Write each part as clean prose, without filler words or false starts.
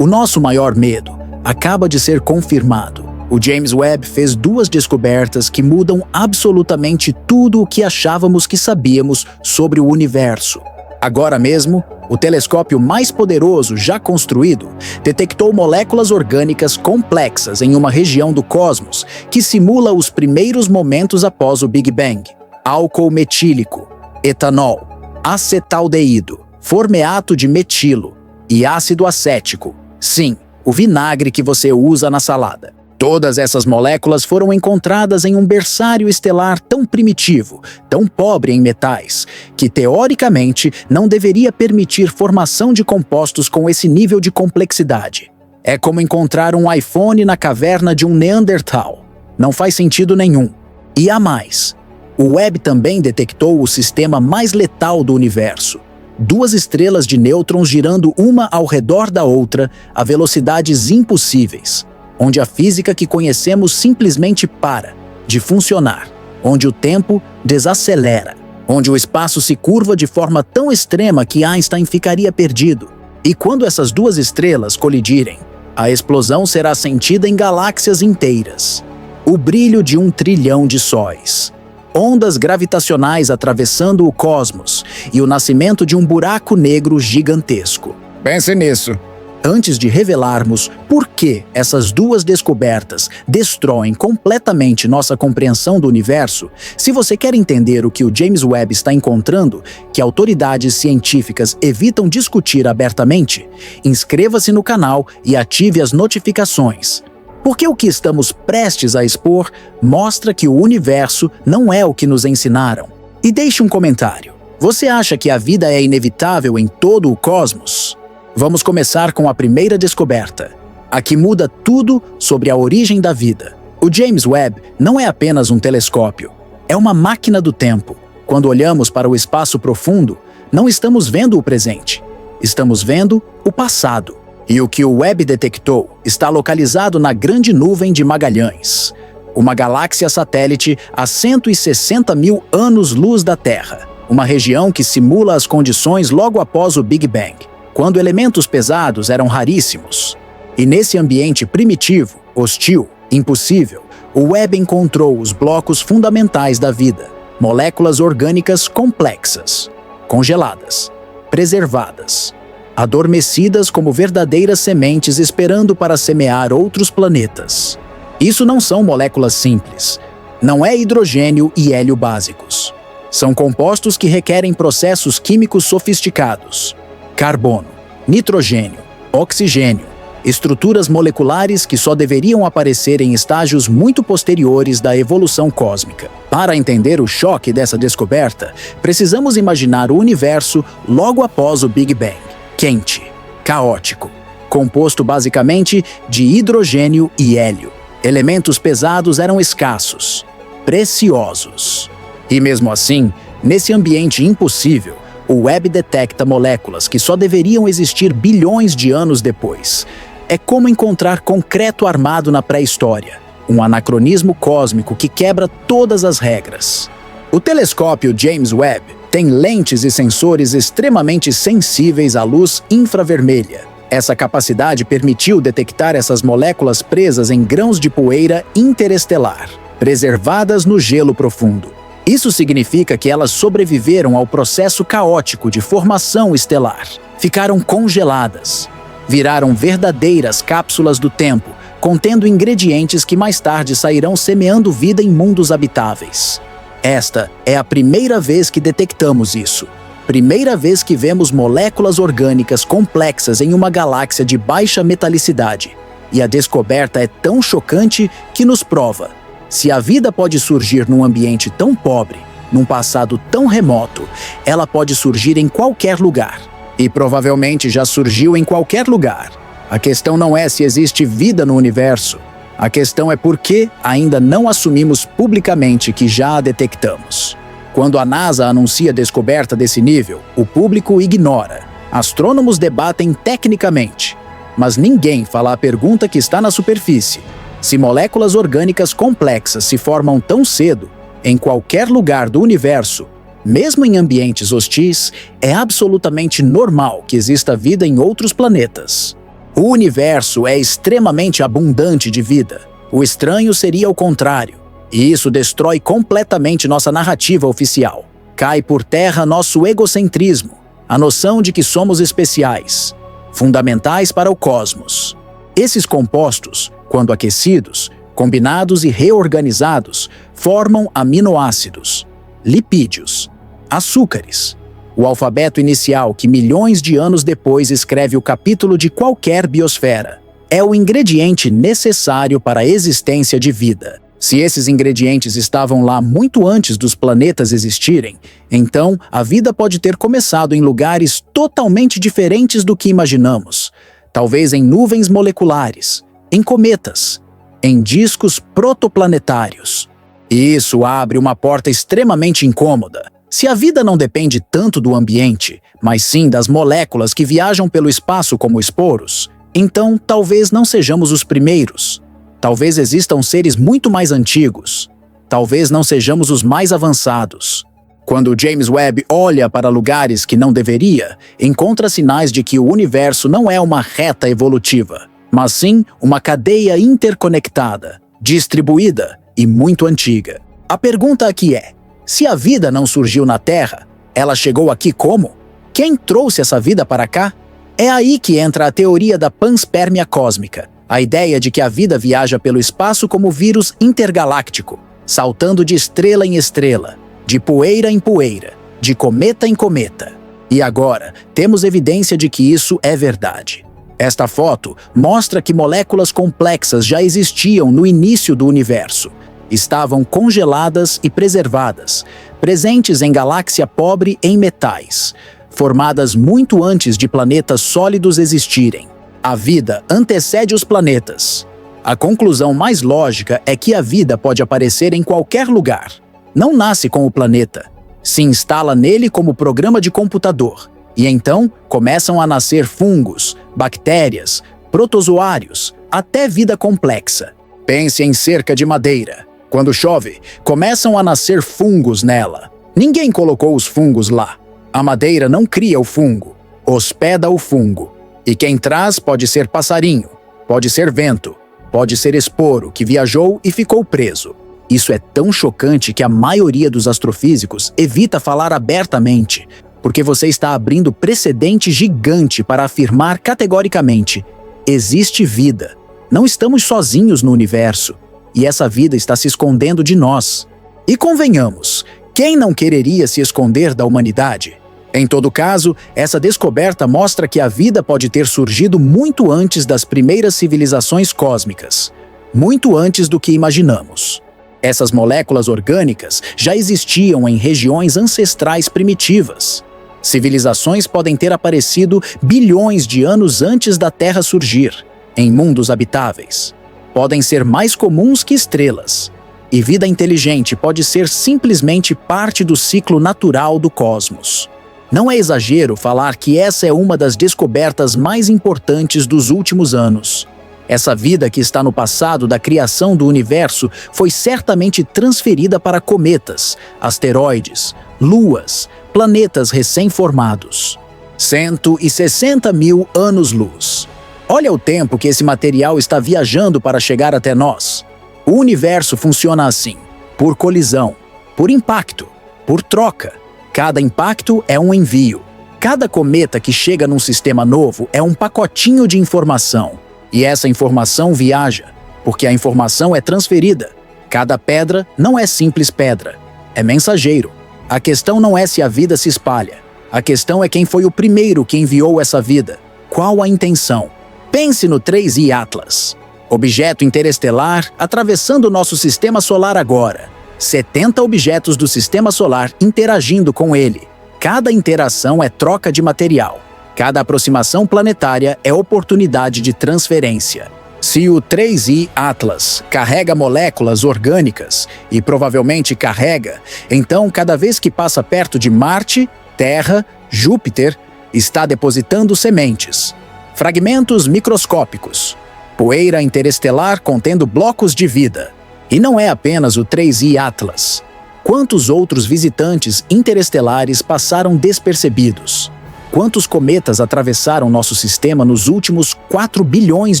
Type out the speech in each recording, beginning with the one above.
O nosso maior medo acaba de ser confirmado. O James Webb fez 2 descobertas que mudam absolutamente tudo o que achávamos que sabíamos sobre o universo. Agora mesmo, o telescópio mais poderoso já construído detectou moléculas orgânicas complexas em uma região do cosmos que simula os primeiros momentos após o Big Bang. Álcool metílico, etanol, acetaldeído, formeato de metilo e ácido acético. Sim, o vinagre que você usa na salada. Todas essas moléculas foram encontradas em um berçário estelar tão primitivo, tão pobre em metais, que teoricamente não deveria permitir formação de compostos com esse nível de complexidade. É como encontrar um iPhone na caverna de um Neandertal. Não faz sentido nenhum. E há mais. O Webb também detectou o sistema mais letal do universo. 2 estrelas de nêutrons girando uma ao redor da outra a velocidades impossíveis, onde a física que conhecemos simplesmente para de funcionar, onde o tempo desacelera, onde o espaço se curva de forma tão extrema que Einstein ficaria perdido. E quando essas 2 estrelas colidirem, a explosão será sentida em galáxias inteiras. O brilho de 1 trilhão de sóis. Ondas gravitacionais atravessando o cosmos e o nascimento de um buraco negro gigantesco. Pense nisso. Antes de revelarmos por que essas 2 descobertas destroem completamente nossa compreensão do universo, se você quer entender o que o James Webb está encontrando, que autoridades científicas evitam discutir abertamente, inscreva-se no canal e ative as notificações. Porque o que estamos prestes a expor mostra que o universo não é o que nos ensinaram. E deixe um comentário. Você acha que a vida é inevitável em todo o cosmos? Vamos começar com a primeira descoberta, a que muda tudo sobre a origem da vida. O James Webb não é apenas um telescópio, é uma máquina do tempo. Quando olhamos para o espaço profundo, não estamos vendo o presente, estamos vendo o passado. E o que o Webb detectou está localizado na Grande Nuvem de Magalhães, uma galáxia satélite a 160 mil anos-luz da Terra, uma região que simula as condições logo após o Big Bang, quando elementos pesados eram raríssimos. E nesse ambiente primitivo, hostil, impossível, o Webb encontrou os blocos fundamentais da vida, moléculas orgânicas complexas, congeladas, preservadas, adormecidas como verdadeiras sementes esperando para semear outros planetas. Isso não são moléculas simples, não é hidrogênio e hélio básicos. São compostos que requerem processos químicos sofisticados. Carbono, nitrogênio, oxigênio, estruturas moleculares que só deveriam aparecer em estágios muito posteriores da evolução cósmica. Para entender o choque dessa descoberta, precisamos imaginar o universo logo após o Big Bang, quente, caótico, composto basicamente de hidrogênio e hélio. Elementos pesados eram escassos, preciosos. E mesmo assim, nesse ambiente impossível, o Webb detecta moléculas que só deveriam existir bilhões de anos depois. É como encontrar concreto armado na pré-história, um anacronismo cósmico que quebra todas as regras. O telescópio James Webb tem lentes e sensores extremamente sensíveis à luz infravermelha. Essa capacidade permitiu detectar essas moléculas presas em grãos de poeira interestelar, preservadas no gelo profundo. Isso significa que elas sobreviveram ao processo caótico de formação estelar. Ficaram congeladas. Viraram verdadeiras cápsulas do tempo, contendo ingredientes que mais tarde sairão semeando vida em mundos habitáveis. Esta é a primeira vez que detectamos isso. Primeira vez que vemos moléculas orgânicas complexas em uma galáxia de baixa metalicidade. E a descoberta é tão chocante que nos prova: se a vida pode surgir num ambiente tão pobre, num passado tão remoto, ela pode surgir em qualquer lugar. E provavelmente já surgiu em qualquer lugar. A questão não é se existe vida no universo. A questão é por que ainda não assumimos publicamente que já a detectamos. Quando a NASA anuncia a descoberta desse nível, o público ignora. Astrônomos debatem tecnicamente, mas ninguém fala a pergunta que está na superfície. Se moléculas orgânicas complexas se formam tão cedo, em qualquer lugar do universo, mesmo em ambientes hostis, é absolutamente normal que exista vida em outros planetas. O universo é extremamente abundante de vida. O estranho seria o contrário. E isso destrói completamente nossa narrativa oficial. Cai por terra nosso egocentrismo, a noção de que somos especiais, fundamentais para o cosmos. Esses compostos, quando aquecidos, combinados e reorganizados, formam aminoácidos, lipídios, açúcares. O alfabeto inicial que milhões de anos depois escreve o capítulo de qualquer biosfera. É o ingrediente necessário para a existência de vida. Se esses ingredientes estavam lá muito antes dos planetas existirem, então a vida pode ter começado em lugares totalmente diferentes do que imaginamos. Talvez em nuvens moleculares, em cometas, em discos protoplanetários. E isso abre uma porta extremamente incômoda. Se a vida não depende tanto do ambiente, mas sim das moléculas que viajam pelo espaço como esporos, então talvez não sejamos os primeiros. Talvez existam seres muito mais antigos. Talvez não sejamos os mais avançados. Quando James Webb olha para lugares que não deveria, encontra sinais de que o universo não é uma reta evolutiva, mas sim uma cadeia interconectada, distribuída e muito antiga. A pergunta aqui é: se a vida não surgiu na Terra, ela chegou aqui como? Quem trouxe essa vida para cá? É aí que entra a teoria da panspermia cósmica. A ideia de que a vida viaja pelo espaço como vírus intergaláctico, saltando de estrela em estrela, de poeira em poeira, de cometa em cometa. E agora, temos evidência de que isso é verdade. Esta foto mostra que moléculas complexas já existiam no início do universo. Estavam congeladas e preservadas, presentes em galáxia pobre em metais, formadas muito antes de planetas sólidos existirem. A vida antecede os planetas. A conclusão mais lógica é que a vida pode aparecer em qualquer lugar. Não nasce com o planeta. Se instala nele como programa de computador. E então começam a nascer fungos, bactérias, protozoários, até vida complexa. Pense em cerca de madeira. Quando chove, começam a nascer fungos nela. Ninguém colocou os fungos lá. A madeira não cria o fungo, hospeda o fungo. E quem traz pode ser passarinho, pode ser vento, pode ser esporo que viajou e ficou preso. Isso é tão chocante que a maioria dos astrofísicos evita falar abertamente, porque você está abrindo precedente gigante para afirmar categoricamente: existe vida. Não estamos sozinhos no universo, e essa vida está se escondendo de nós. E convenhamos, quem não quereria se esconder da humanidade? Em todo caso, essa descoberta mostra que a vida pode ter surgido muito antes das primeiras civilizações cósmicas, muito antes do que imaginamos. Essas moléculas orgânicas já existiam em regiões ancestrais primitivas. Civilizações podem ter aparecido bilhões de anos antes da Terra surgir, em mundos habitáveis. Podem ser mais comuns que estrelas. E vida inteligente pode ser simplesmente parte do ciclo natural do cosmos. Não é exagero falar que essa é uma das descobertas mais importantes dos últimos anos. Essa vida que está no passado da criação do universo foi certamente transferida para cometas, asteroides, luas, planetas recém-formados. 160 mil anos-luz. Olha o tempo que esse material está viajando para chegar até nós. O universo funciona assim: por colisão, por impacto, por troca. Cada impacto é um envio. Cada cometa que chega num sistema novo é um pacotinho de informação. E essa informação viaja, porque a informação é transferida. Cada pedra não é simples pedra, é mensageiro. A questão não é se a vida se espalha. A questão é quem foi o primeiro que enviou essa vida. Qual a intenção? Pense no 3I Atlas. Objeto interestelar atravessando o nosso sistema solar agora. 70 objetos do sistema solar interagindo com ele. Cada interação é troca de material. Cada aproximação planetária é oportunidade de transferência. Se o 3I Atlas carrega moléculas orgânicas, e provavelmente carrega, então cada vez que passa perto de Marte, Terra, Júpiter, está depositando sementes. Fragmentos microscópicos. Poeira interestelar contendo blocos de vida. E não é apenas o 3I Atlas. Quantos outros visitantes interestelares passaram despercebidos? Quantos cometas atravessaram nosso sistema nos últimos 4 bilhões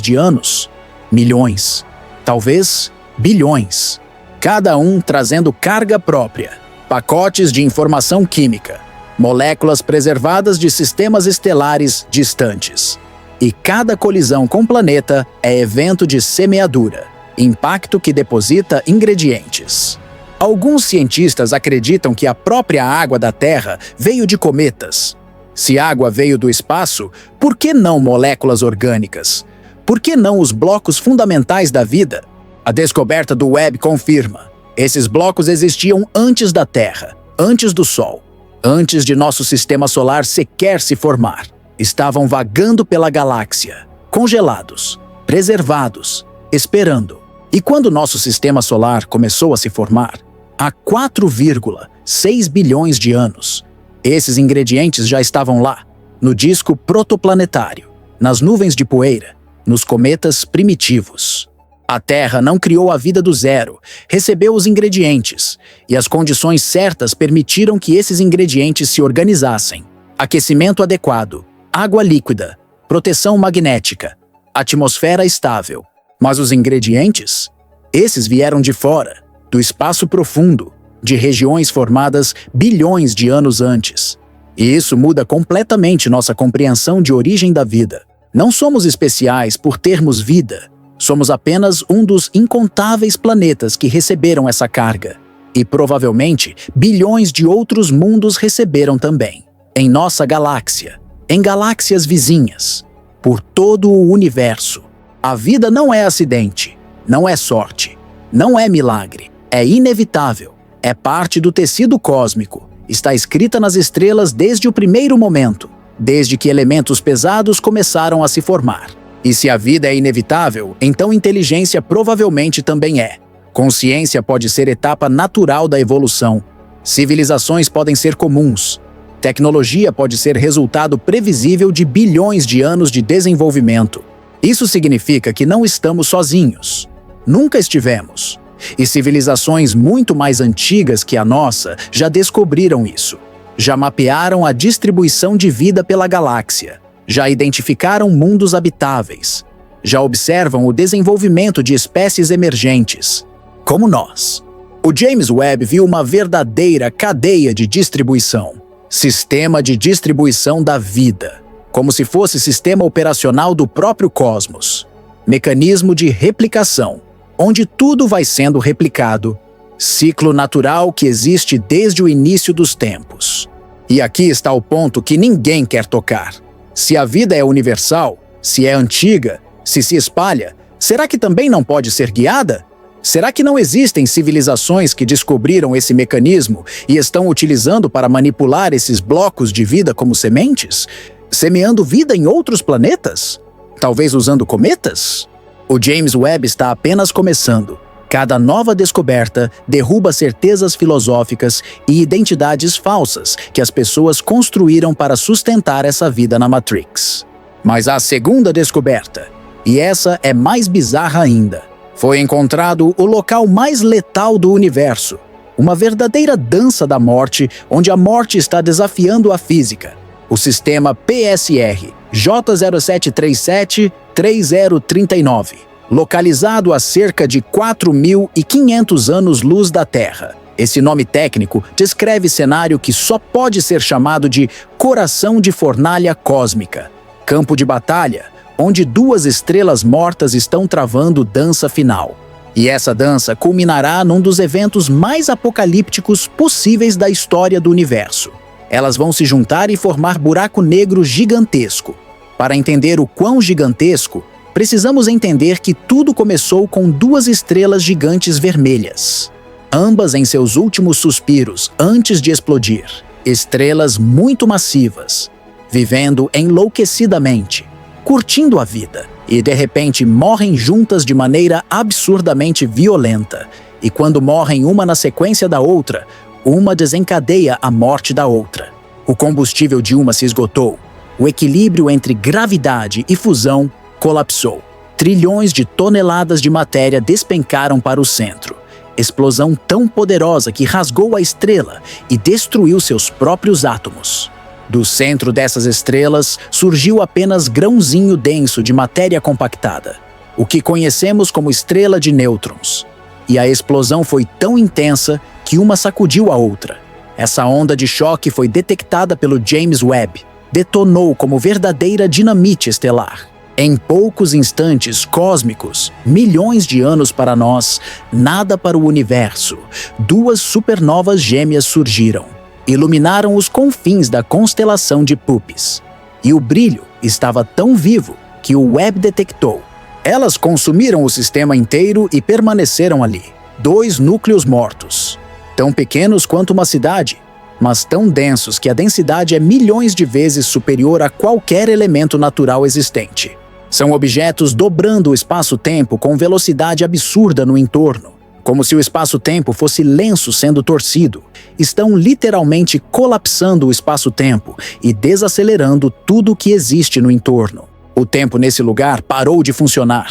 de anos? Milhões. Talvez bilhões. Cada um trazendo carga própria. Pacotes de informação química. Moléculas preservadas de sistemas estelares distantes. E cada colisão com o planeta é evento de semeadura. Impacto que deposita ingredientes. Alguns cientistas acreditam que a própria água da Terra veio de cometas. Se água veio do espaço, por que não moléculas orgânicas? Por que não os blocos fundamentais da vida? A descoberta do Webb confirma. Esses blocos existiam antes da Terra, antes do Sol, antes de nosso sistema solar sequer se formar. Estavam vagando pela galáxia, congelados, preservados, esperando. E quando nosso sistema solar começou a se formar, há 4,6 bilhões de anos, esses ingredientes já estavam lá, no disco protoplanetário, nas nuvens de poeira, nos cometas primitivos. A Terra não criou a vida do zero, recebeu os ingredientes, e as condições certas permitiram que esses ingredientes se organizassem. Aquecimento adequado, água líquida, proteção magnética, atmosfera estável. Mas os ingredientes? Esses vieram de fora, do espaço profundo, de regiões formadas bilhões de anos antes. E isso muda completamente nossa compreensão de origem da vida. Não somos especiais por termos vida. Somos apenas um dos incontáveis planetas que receberam essa carga. E provavelmente bilhões de outros mundos receberam também. Em nossa galáxia, em galáxias vizinhas, por todo o universo. A vida não é acidente, não é sorte, não é milagre, é inevitável, é parte do tecido cósmico, está escrita nas estrelas desde o primeiro momento, desde que elementos pesados começaram a se formar. E se a vida é inevitável, então inteligência provavelmente também é. Consciência pode ser etapa natural da evolução. Civilizações podem ser comuns. Tecnologia pode ser resultado previsível de bilhões de anos de desenvolvimento. Isso significa que não estamos sozinhos. Nunca estivemos. E civilizações muito mais antigas que a nossa já descobriram isso. Já mapearam a distribuição de vida pela galáxia. Já identificaram mundos habitáveis. Já observam o desenvolvimento de espécies emergentes. Como nós. O James Webb viu uma verdadeira cadeia de distribuição. Sistema de distribuição da vida. Como se fosse sistema operacional do próprio cosmos. Mecanismo de replicação, onde tudo vai sendo replicado. Ciclo natural que existe desde o início dos tempos. E aqui está o ponto que ninguém quer tocar. Se a vida é universal, se é antiga, se espalha, será que também não pode ser guiada? Será que não existem civilizações que descobriram esse mecanismo e estão utilizando para manipular esses blocos de vida como sementes? Semeando vida em outros planetas? Talvez usando cometas? O James Webb está apenas começando. Cada nova descoberta derruba certezas filosóficas e identidades falsas que as pessoas construíram para sustentar essa vida na Matrix. Mas há a segunda descoberta, e essa é mais bizarra ainda. Foi encontrado o local mais letal do universo, uma verdadeira dança da morte, onde a morte está desafiando a física. O sistema PSR J0737-3039, localizado a cerca de 4.500 anos-luz da Terra. Esse nome técnico descreve cenário que só pode ser chamado de coração de fornalha cósmica, campo de batalha, onde duas estrelas mortas estão travando dança final. E essa dança culminará num dos eventos mais apocalípticos possíveis da história do universo. Elas vão se juntar e formar buraco negro gigantesco. Para entender o quão gigantesco, precisamos entender que tudo começou com duas estrelas gigantes vermelhas. Ambas em seus últimos suspiros antes de explodir. Estrelas muito massivas, vivendo enlouquecidamente, curtindo a vida, e de repente morrem juntas de maneira absurdamente violenta. E quando morrem uma na sequência da outra, uma desencadeia a morte da outra. O combustível de uma se esgotou. O equilíbrio entre gravidade e fusão colapsou. Trilhões de toneladas de matéria despencaram para o centro. Explosão tão poderosa que rasgou a estrela e destruiu seus próprios átomos. Do centro dessas estrelas surgiu apenas grãozinho denso de matéria compactada, o que conhecemos como estrela de nêutrons. E a explosão foi tão intensa que uma sacudiu a outra. Essa onda de choque foi detectada pelo James Webb. Detonou como verdadeira dinamite estelar. Em poucos instantes cósmicos, milhões de anos para nós, nada para o universo, duas supernovas gêmeas surgiram. Iluminaram os confins da constelação de Puppis. E o brilho estava tão vivo que o Webb detectou. Elas consumiram o sistema inteiro e permaneceram ali. 2 núcleos mortos. Tão pequenos quanto uma cidade, mas tão densos que a densidade é milhões de vezes superior a qualquer elemento natural existente. São objetos dobrando o espaço-tempo com velocidade absurda no entorno, como se o espaço-tempo fosse lenço sendo torcido. Estão literalmente colapsando o espaço-tempo e desacelerando tudo o que existe no entorno. O tempo nesse lugar parou de funcionar.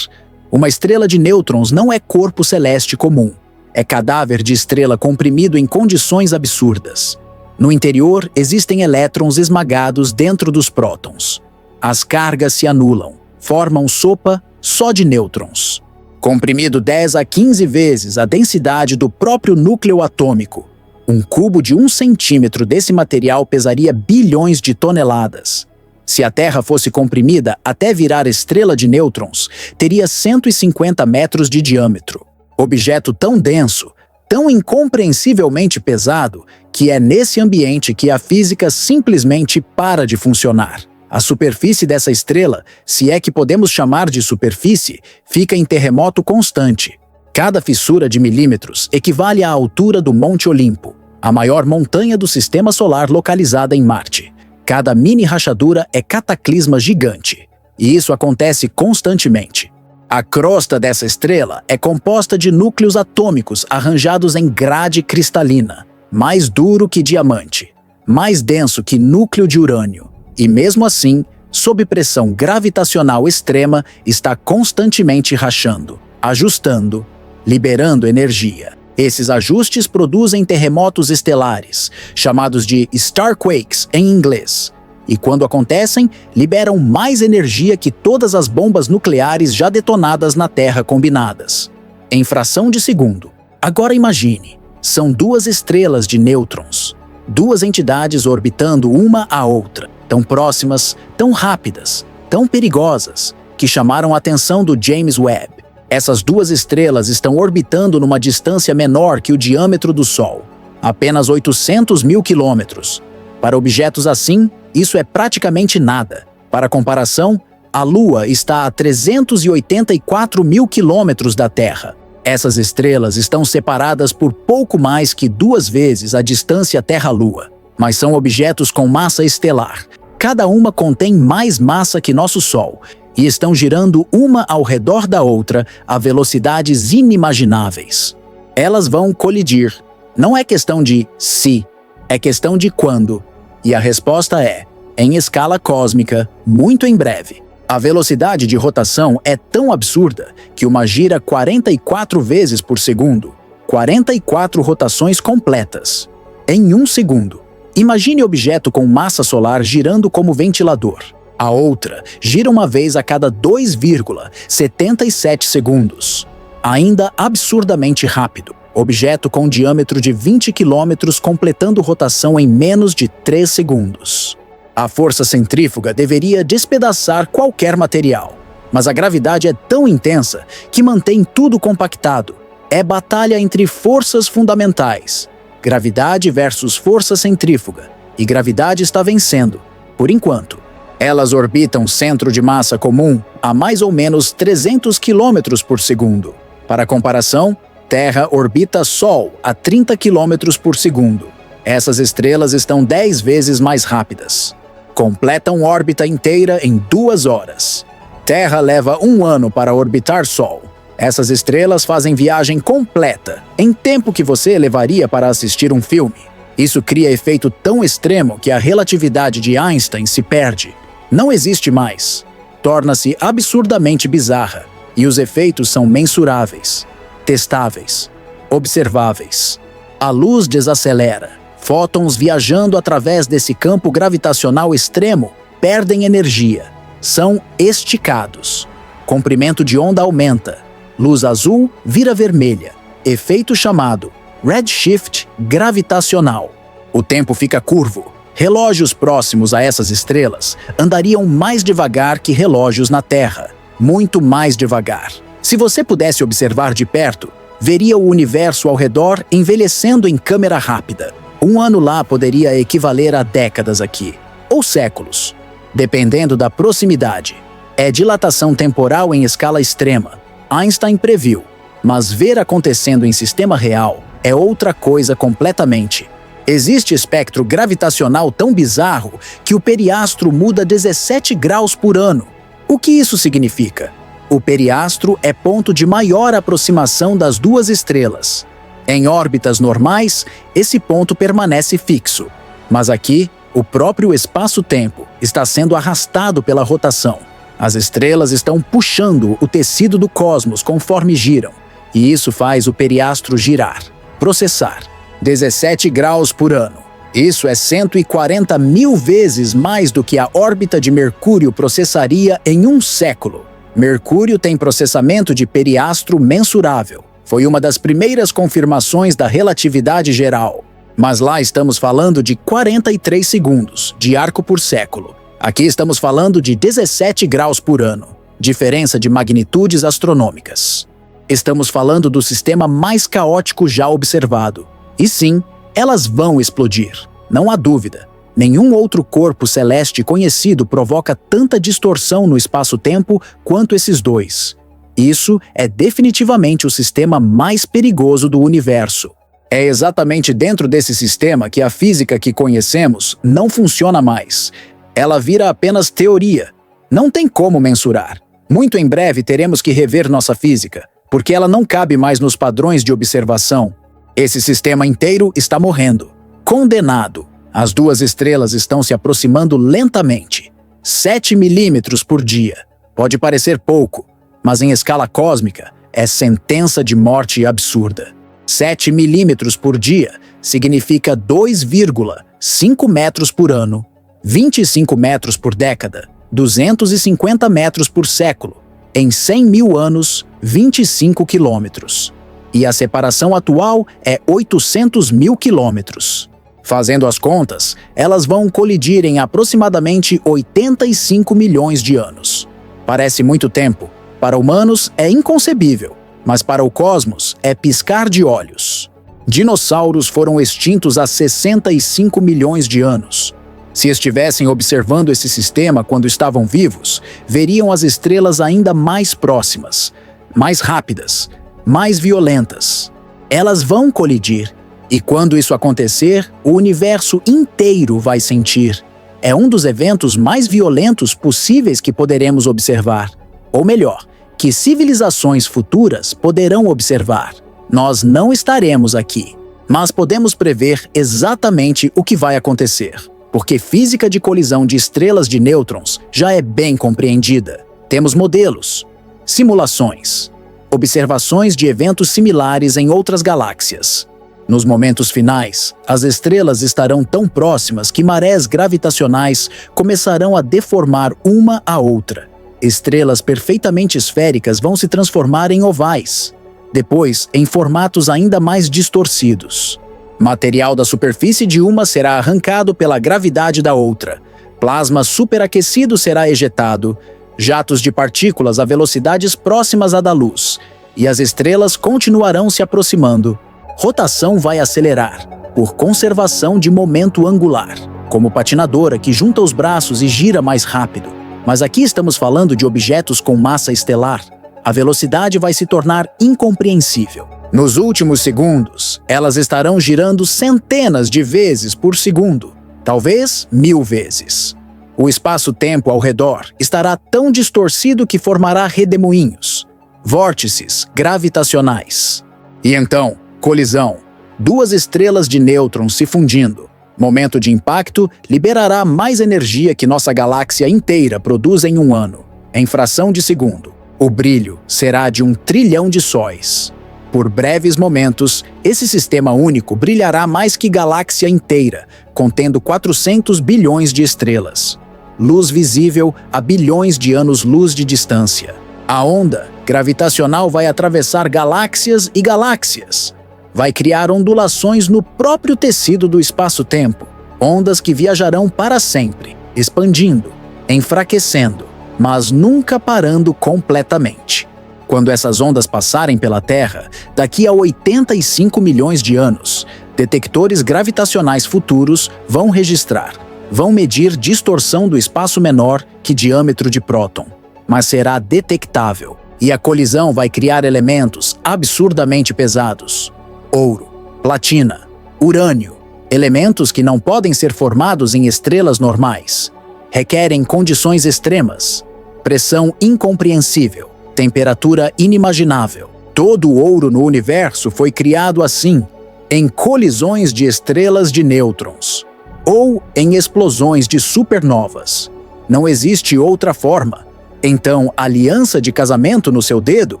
Uma estrela de nêutrons não é corpo celeste comum. É cadáver de estrela comprimido em condições absurdas. No interior, existem elétrons esmagados dentro dos prótons. As cargas se anulam, formam sopa só de nêutrons. Comprimido 10 a 15 vezes a densidade do próprio núcleo atômico. Um cubo de 1 centímetro desse material pesaria bilhões de toneladas. Se a Terra fosse comprimida até virar estrela de nêutrons, teria 150 metros de diâmetro. Objeto tão denso, tão incompreensivelmente pesado, que é nesse ambiente que a física simplesmente para de funcionar. A superfície dessa estrela, se é que podemos chamar de superfície, fica em terremoto constante. Cada fissura de milímetros equivale à altura do Monte Olimpo, a maior montanha do Sistema Solar localizada em Marte. Cada mini rachadura é cataclisma gigante, e isso acontece constantemente. A crosta dessa estrela é composta de núcleos atômicos arranjados em grade cristalina, mais duro que diamante, mais denso que núcleo de urânio, e mesmo assim, sob pressão gravitacional extrema, está constantemente rachando, ajustando, liberando energia. Esses ajustes produzem terremotos estelares, chamados de starquakes em inglês, e quando acontecem, liberam mais energia que todas as bombas nucleares já detonadas na Terra combinadas, em fração de segundo. Agora imagine, são 2 estrelas de nêutrons, 2 entidades orbitando uma à outra, tão próximas, tão rápidas, tão perigosas, que chamaram a atenção do James Webb. Essas 2 estrelas estão orbitando numa distância menor que o diâmetro do Sol, apenas 800 mil quilômetros. Para objetos assim, isso é praticamente nada. Para comparação, a Lua está a 384 mil quilômetros da Terra. Essas estrelas estão separadas por pouco mais que 2 vezes a distância Terra-Lua, mas são objetos com massa estelar. Cada uma contém mais massa que nosso Sol, e estão girando uma ao redor da outra a velocidades inimagináveis. Elas vão colidir. Não é questão de se, é questão de quando. E a resposta é, em escala cósmica, muito em breve. A velocidade de rotação é tão absurda que uma gira 44 vezes por segundo, 44 rotações completas, em 1 segundo. Imagine objeto com massa solar girando como ventilador. A outra gira uma vez a cada 2,77 segundos. Ainda absurdamente rápido. Objeto com diâmetro de 20 quilômetros completando rotação em menos de 3 segundos. A força centrífuga deveria despedaçar qualquer material, mas a gravidade é tão intensa que mantém tudo compactado. É batalha entre forças fundamentais. Gravidade versus força centrífuga. E gravidade está vencendo, por enquanto. Elas orbitam centro de massa comum a mais ou menos 300 km por segundo. Para comparação, Terra orbita Sol a 30 km por segundo. Essas estrelas estão 10 vezes mais rápidas. Completam órbita inteira em 2 horas. Terra leva 1 ano para orbitar Sol. Essas estrelas fazem viagem completa, em tempo que você levaria para assistir um filme. Isso cria efeito tão extremo que a relatividade de Einstein se perde. Não existe mais. Torna-se absurdamente bizarra, e os efeitos são mensuráveis, testáveis, observáveis. A luz desacelera, Fótons viajando através desse campo gravitacional extremo perdem energia, são esticados. Comprimento de onda aumenta, luz azul vira vermelha, efeito chamado redshift gravitacional. O tempo fica curvo. Relógios próximos a essas estrelas andariam mais devagar que relógios na Terra, muito mais devagar. Se você pudesse observar de perto, veria o universo ao redor envelhecendo em câmera rápida. Um ano lá poderia equivaler a décadas aqui, ou séculos, dependendo da proximidade. É dilatação temporal em escala extrema. Einstein previu, mas ver acontecendo em sistema real é outra coisa completamente. Existe espectro gravitacional tão bizarro que o periastro muda 17 graus por ano. O que isso significa? O periastro é ponto de maior aproximação das duas estrelas. Em órbitas normais, esse ponto permanece fixo. Mas aqui, o próprio espaço-tempo está sendo arrastado pela rotação. As estrelas estão puxando o tecido do cosmos conforme giram, e isso faz o periastro girar, processar. 17 graus por ano. Isso é 140 mil vezes mais do que a órbita de Mercúrio processaria em um século. Mercúrio tem processamento de periastro mensurável. Foi uma das primeiras confirmações da relatividade geral. Mas lá estamos falando de 43 segundos de arco por século. Aqui estamos falando de 17 graus por ano. Diferença de magnitudes astronômicas. Estamos falando do sistema mais caótico já observado. E sim, elas vão explodir. Não há dúvida. Nenhum outro corpo celeste conhecido provoca tanta distorção no espaço-tempo quanto esses dois. Isso é definitivamente o sistema mais perigoso do universo. É exatamente dentro desse sistema que a física que conhecemos não funciona mais. Ela vira apenas teoria. Não tem como mensurar. Muito em breve teremos que rever nossa física, porque ela não cabe mais nos padrões de observação. Esse sistema inteiro está morrendo. Condenado. As duas estrelas estão se aproximando lentamente. 7 milímetros por dia. Pode parecer pouco, mas em escala cósmica é sentença de morte absurda. 7 milímetros por dia significa 2,5 metros por ano, 25 metros por década, 250 metros por século. Em 100 mil anos, 25 quilômetros. E a separação atual é 800 mil quilômetros. Fazendo as contas, elas vão colidir em aproximadamente 85 milhões de anos. Parece muito tempo. Para humanos é inconcebível, mas para o cosmos é piscar de olhos. Dinossauros foram extintos há 65 milhões de anos. Se estivessem observando esse sistema quando estavam vivos, veriam as estrelas ainda mais próximas, mais rápidas, mais violentas. Elas vão colidir, e quando isso acontecer, o universo inteiro vai sentir. É um dos eventos mais violentos possíveis que poderemos observar. Ou melhor, que civilizações futuras poderão observar. Nós não estaremos aqui, mas podemos prever exatamente o que vai acontecer, porque física de colisão de estrelas de nêutrons já é bem compreendida. Temos modelos, simulações, observações de eventos similares em outras galáxias. Nos momentos finais, as estrelas estarão tão próximas que marés gravitacionais começarão a deformar uma a outra. Estrelas perfeitamente esféricas vão se transformar em ovais, depois em formatos ainda mais distorcidos. Material da superfície de uma será arrancado pela gravidade da outra. Plasma superaquecido será ejetado, jatos de partículas a velocidades próximas à da luz, e as estrelas continuarão se aproximando. Rotação vai acelerar, por conservação de momento angular, como patinadora que junta os braços e gira mais rápido. Mas aqui estamos falando de objetos com massa estelar. A velocidade vai se tornar incompreensível. Nos últimos segundos, elas estarão girando centenas de vezes por segundo, talvez 1000 vezes. O espaço-tempo ao redor estará tão distorcido que formará redemoinhos, vórtices gravitacionais. E então, colisão. Duas estrelas de nêutrons se fundindo. Momento de impacto liberará mais energia que nossa galáxia inteira produz em um ano, em fração de segundo. O brilho será de 1 trilhão de sóis. Por breves momentos, esse sistema único brilhará mais que galáxia inteira, contendo 400 bilhões de estrelas. Luz visível a bilhões de anos-luz de distância. A onda gravitacional vai atravessar galáxias e galáxias. Vai criar ondulações no próprio tecido do espaço-tempo. Ondas que viajarão para sempre, expandindo, enfraquecendo, mas nunca parando completamente. Quando essas ondas passarem pela Terra, daqui a 85 milhões de anos, detectores gravitacionais futuros vão registrar. Vão medir distorção do espaço menor que diâmetro de próton, mas será detectável. E a colisão vai criar elementos absurdamente pesados. Ouro, platina, urânio, elementos que não podem ser formados em estrelas normais. Requerem condições extremas, pressão incompreensível, temperatura inimaginável. Todo o ouro no universo foi criado assim, em colisões de estrelas de nêutrons, ou em explosões de supernovas. Não existe outra forma. Então, a aliança de casamento no seu dedo,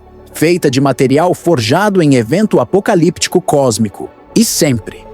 feita de material forjado em evento apocalíptico cósmico. E sempre,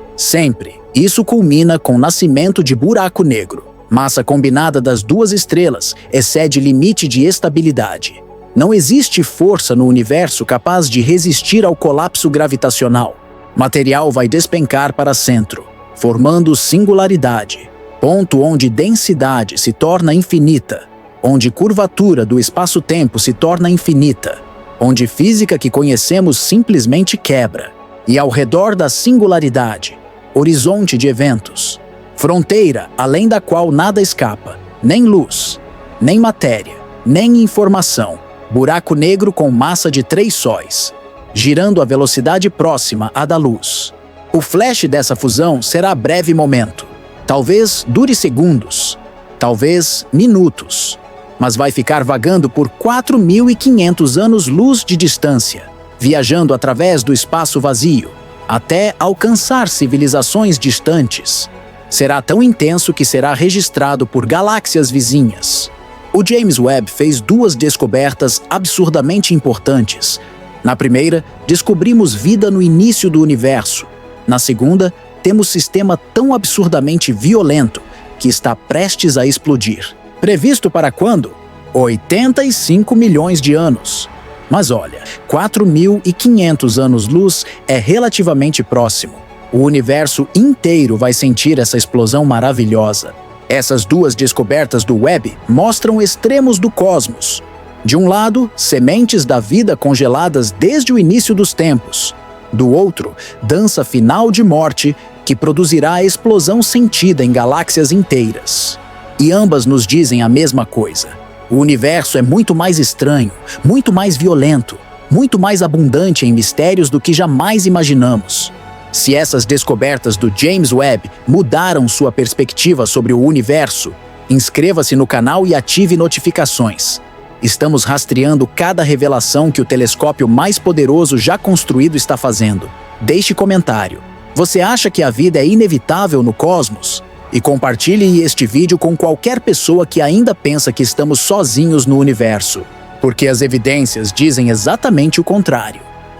isso culmina com o nascimento de buraco negro. Massa combinada das duas estrelas excede limite de estabilidade. Não existe força no universo capaz de resistir ao colapso gravitacional. Material vai despencar para centro, formando singularidade, ponto onde densidade se torna infinita, onde curvatura do espaço-tempo se torna infinita, onde física que conhecemos simplesmente quebra, e ao redor da singularidade, horizonte de eventos, fronteira além da qual nada escapa, nem luz, nem matéria, nem informação, buraco negro com massa de 3 sóis, girando a velocidade próxima à da luz. O flash dessa fusão será breve momento, talvez dure segundos, talvez minutos, mas vai ficar vagando por 4.500 anos-luz de distância, viajando através do espaço vazio, até alcançar civilizações distantes. Será tão intenso que será registrado por galáxias vizinhas. O James Webb fez 2 descobertas absurdamente importantes. Na primeira, descobrimos vida no início do universo. Na segunda, temos sistema tão absurdamente violento que está prestes a explodir. Previsto para quando? 85 milhões de anos. Mas olha, 4.500 anos-luz é relativamente próximo. O universo inteiro vai sentir essa explosão maravilhosa. Essas 2 descobertas do Webb mostram extremos do cosmos. De um lado, sementes da vida congeladas desde o início dos tempos. Do outro, dança final de morte que produzirá a explosão sentida em galáxias inteiras. E ambas nos dizem a mesma coisa. O universo é muito mais estranho, muito mais violento, muito mais abundante em mistérios do que jamais imaginamos. Se essas descobertas do James Webb mudaram sua perspectiva sobre o universo, inscreva-se no canal e ative notificações. Estamos rastreando cada revelação que o telescópio mais poderoso já construído está fazendo. Deixe comentário. Você acha que a vida é inevitável no cosmos? E compartilhe este vídeo com qualquer pessoa que ainda pensa que estamos sozinhos no universo, porque as evidências dizem exatamente o contrário.